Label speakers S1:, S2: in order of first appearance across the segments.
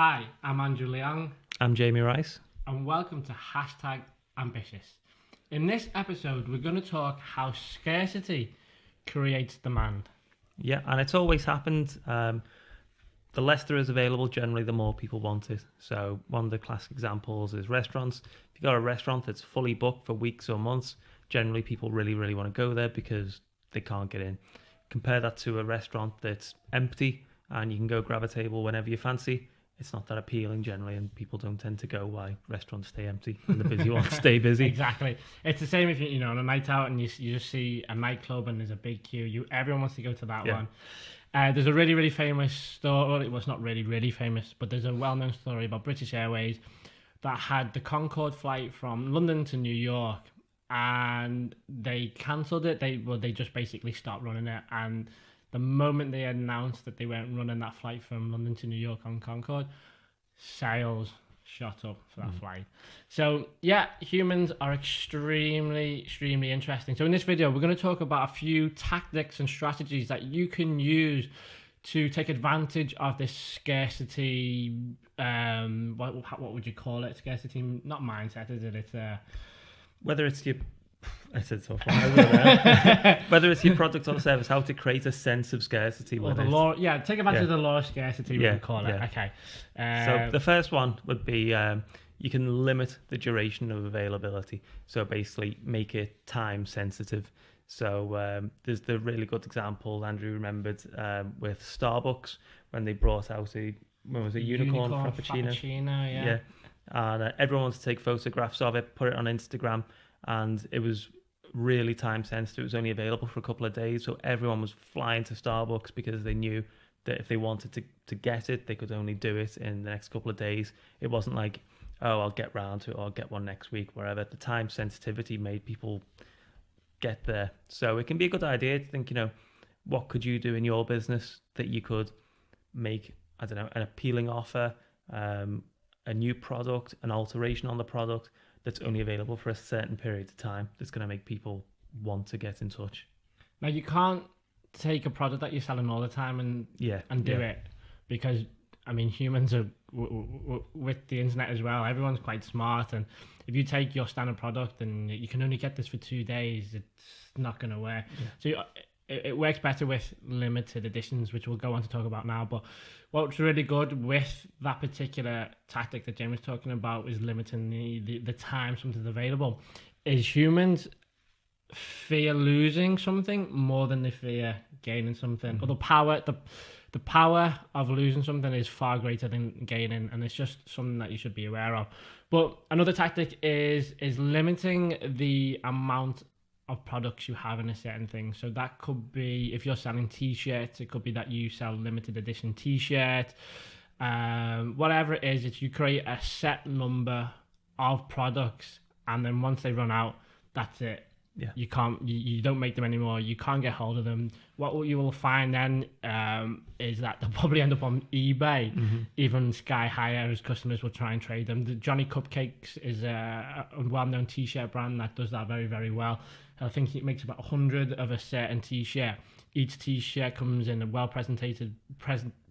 S1: Hi, I'm Andrew Leong,
S2: I'm Jamie Rice.
S1: and welcome to #Ambitious. In this episode, we're going to talk how scarcity creates demand.
S2: Yeah, and it's always happened. The less there is available, generally, the more people want it. So one of the classic examples is restaurants. If you've got a restaurant that's fully booked for weeks or months, generally people really, really want to go there because they can't get in. Compare that to a restaurant that's empty and you can go grab a table whenever you fancy. It's not that appealing generally, and people don't tend to go why restaurants stay empty and the busy ones stay busy.
S1: Exactly. It's the same if you on a night out and you just see a nightclub and there's a big queue. Everyone wants to go to that one. There's a really, really famous story. Well, it's not really, really famous, but there's a well-known story about British Airways that had the Concorde flight from London to New York, and they cancelled it. They just basically stopped running it, and the moment they announced that they weren't running that flight from London to New York on Concorde, sales shot up for that flight. So yeah, humans are extremely, extremely interesting. So in this video, we're going to talk about a few tactics and strategies that you can use to take advantage of this scarcity. What would you call it? Scarcity, not mindset, is it? It's
S2: Whether it's your whether it's your product or service, how to create a sense of scarcity.
S1: Or the law, take advantage of the law of scarcity, we would call it. Yeah. Okay.
S2: So the first one would be you can limit the duration of availability. So basically make it time sensitive. So there's the really good example Andrew remembered with Starbucks when they brought out unicorn frappuccino. Yeah. And everyone wanted to take photographs of it, put it on Instagram. And it was really time sensitive. It was only available for a couple of days, so everyone was flying to Starbucks because they knew that if they wanted to get it, they could only do it in the next couple of days. It wasn't like, oh, I'll get round to it or I'll get one next week, wherever. The time sensitivity made people get there. So it can be a good idea to think, what could you do in your business that you could make, an appealing offer, a new product, an alteration on the product that's only available for a certain period of time that's going to make people want to get in touch.
S1: Now, you can't take a product that you're selling all the time and do it, because humans are with the internet as well. Everyone's quite smart, and if you take your standard product and you can only get this for 2 days, it's not going to work. So it works better with limited editions, which we'll go on to talk about now. But what's really good with that particular tactic that James was talking about is limiting the time something's available. Is humans fear losing something more than they fear gaining something. Or the power of losing something is far greater than gaining, and it's just something that you should be aware of. But another tactic is limiting the amount of products you have in a certain thing. So that could be, if you're selling t-shirts, it could be that you sell limited edition t-shirt. Whatever it is, you create a set number of products, and then once they run out, that's it. Yeah. You don't make them anymore. You can't get hold of them. What you will find then is that they'll probably end up on eBay, even sky higher, as customers will try and trade them. The Johnny Cupcakes is a well-known t-shirt brand that does that very, very well. I think it makes about 100 of a certain t-shirt. Each t-shirt comes in a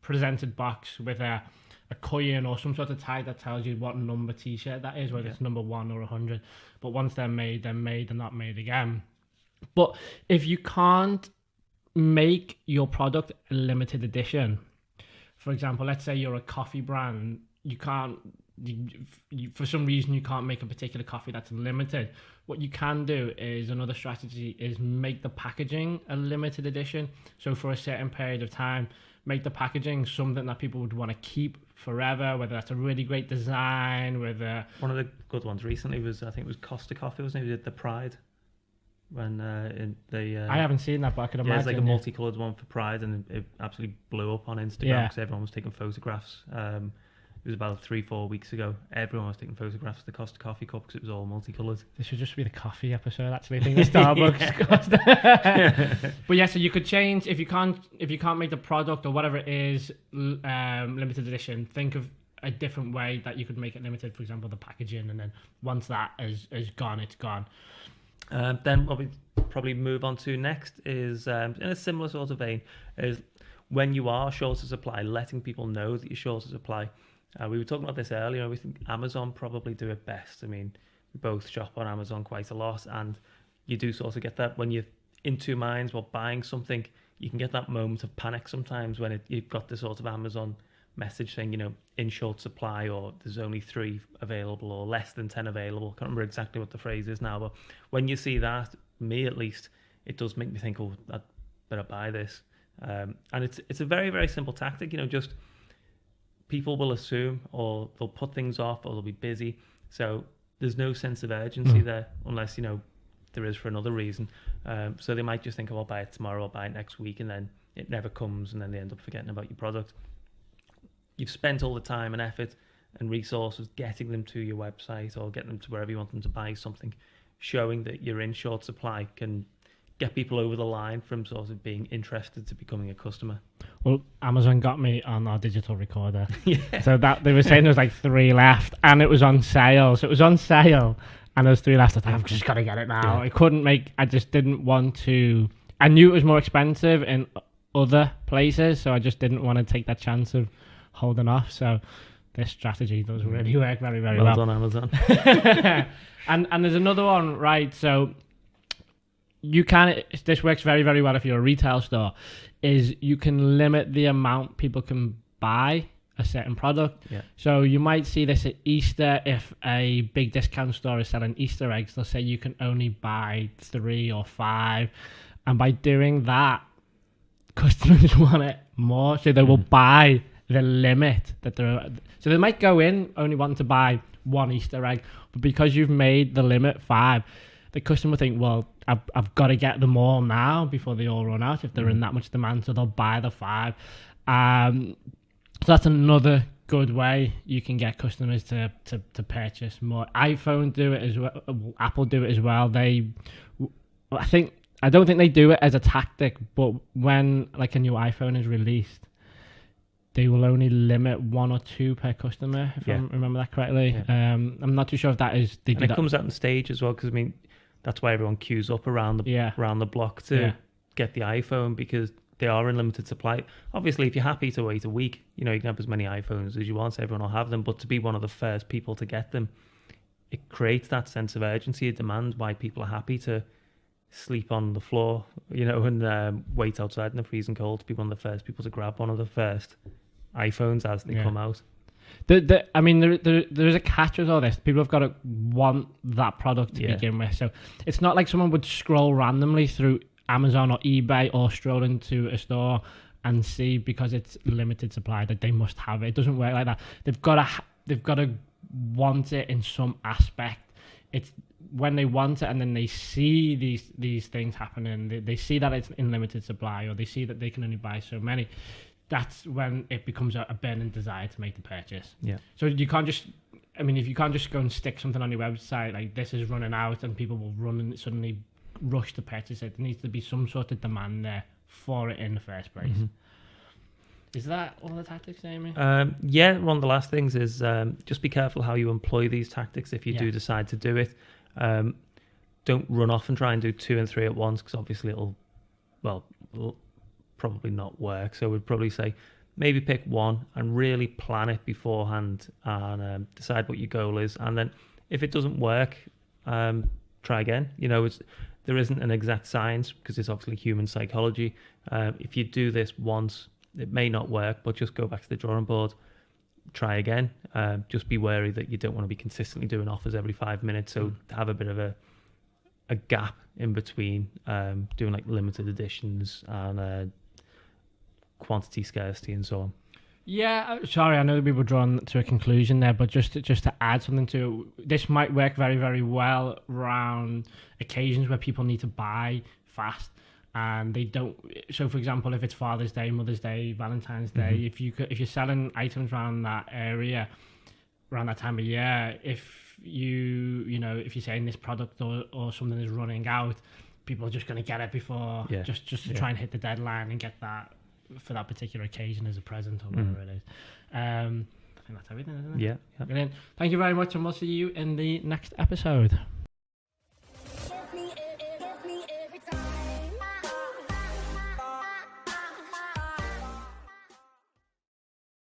S1: presented box with a coin or some sort of tag that tells you what number t-shirt that is, whether it's number 1 or 100. But once they're made, they're not made again. But if you can't make your product a limited edition, for example, let's say you're a coffee brand, for some reason you can't make a particular coffee that's limited. What you can do is, another strategy is make the packaging a limited edition. So for a certain period of time, make the packaging something that people would want to keep forever, whether that's a really great design. One
S2: of the good ones recently was, I think it was Costa Coffee, wasn't it? Who did the Pride? When
S1: I haven't seen that, but I could imagine.
S2: It's like a multicoloured one for Pride, and it absolutely blew up on Instagram because everyone was taking photographs. It was about 3-4 weeks ago. Everyone was taking photographs of the Costa Coffee cup because it was all multicoloured.
S1: This should just be the coffee episode, actually. I think the Starbucks. But so you could change, if you can't make the product or whatever it is limited edition, think of a different way that you could make it limited. For example, the packaging, and then once that is gone, it's gone.
S2: Then what we probably move on to next is, in a similar sort of vein, is when you are short of supply, letting people know that you're short of supply. We were talking about this earlier. We think Amazon probably do it best. I mean, we both shop on Amazon quite a lot, and you do sort of get that when you're in two minds while buying something. You can get that moment of panic sometimes when you've got the sort of Amazon message saying, in short supply, or there's only 3 available, or less than 10 available. Can't remember exactly what the phrase is now, but when you see that, me at least, it does make me think, oh, I'd better buy this. And it's a very, very simple tactic. Just people will assume, or they'll put things off, or they'll be busy. So there's no sense of urgency there, unless there is for another reason. So they might just think, oh, I'll buy it tomorrow, I'll buy it next week, and then it never comes, and then they end up forgetting about your product. You've spent all the time and effort and resources getting them to your website or getting them to wherever you want them to buy something. Showing that you're in short supply can get people over the line from sort of being interested to becoming a customer.
S1: Well, Amazon got me on our digital recorder. So that they were saying there was like 3 left, and it was on sale. So it was on sale, and there was 3 left. I thought, I've just got to get it now. I just didn't want to. I knew it was more expensive in other places, so I just didn't want to take that chance of holding off. So this strategy does really work very, very well.
S2: Well done, Amazon.
S1: And there's another one, right? So this works very, very well if you're a retail store, is you can limit the amount people can buy a certain product. So you might see this at Easter. If a big discount store is selling Easter eggs, they'll say you can only buy 3 or 5, and by doing that, customers want it more, so they will buy the limit that so they might go in only wanting to buy 1 Easter egg, but because you've made the limit 5, the customer will think, well, I've got to get them all now before they all run out if they're in that much demand, so they'll buy the 5. So that's another good way you can get customers to purchase more. iPhone do it as well. Apple do it as well. I don't think they do it as a tactic, but when like a new iPhone is released, they will only limit 1 or 2 per customer, if I remember that correctly. I'm not too sure if that is...
S2: It comes out in stage as well, because, I mean, that's why everyone queues up around the block to get the iPhone, because they are in limited supply. Obviously, if you're happy to wait a week, you can have as many iPhones as you want, so everyone will have them, but to be one of the first people to get them, it creates that sense of urgency, a demand, why people are happy to sleep on the floor, and wait outside in the freezing cold to be one of the first people to grab one of the first iPhones as they come out.
S1: I mean, there is a catch with all this. People have got to want that product to begin with. So it's not like someone would scroll randomly through Amazon or eBay or stroll into a store and see, because it's limited supply, that they must have it. It doesn't work like that. They've got to want it in some aspect. It's when they want it and then they see these things happening, they see that it's in limited supply, or they see that they can only buy so many. That's when it becomes a burning desire to make the purchase. So you can't just, if you can't just go and stick something on your website like this is running out and people will run and suddenly rush to purchase it, there needs to be some sort of demand there for it in the first place. Is that all the tactics, Amy?
S2: One of the last things is just be careful how you employ these tactics if you do decide to do it. Don't run off and try and do 2 and 3 at once, because obviously it'll probably not work. So we'd probably say maybe pick one and really plan it beforehand, and decide what your goal is, and then if it doesn't work, try again. There isn't an exact science, because it's obviously human psychology. If you do this once, it may not work, but just go back to the drawing board, try again. Just be wary that you don't want to be consistently doing offers every 5 minutes, so have a bit of a gap in between, doing like limited editions and quantity scarcity and so on.
S1: Sorry, I know that we were drawn to a conclusion there, but just to add something to it, this might work very, very well around occasions where people need to buy fast and they don't. So, for example, if it's Father's Day, Mother's Day, Valentine's Day, if you're selling items around that area, around that time of year, if if you're saying this product or something is running out, people are just going to get it before, just to try and hit the deadline and get that for that particular occasion as a present or whatever it is. I think that's everything, isn't it?
S2: Yeah.
S1: Brilliant. Thank you very much, and we'll see you in the next episode.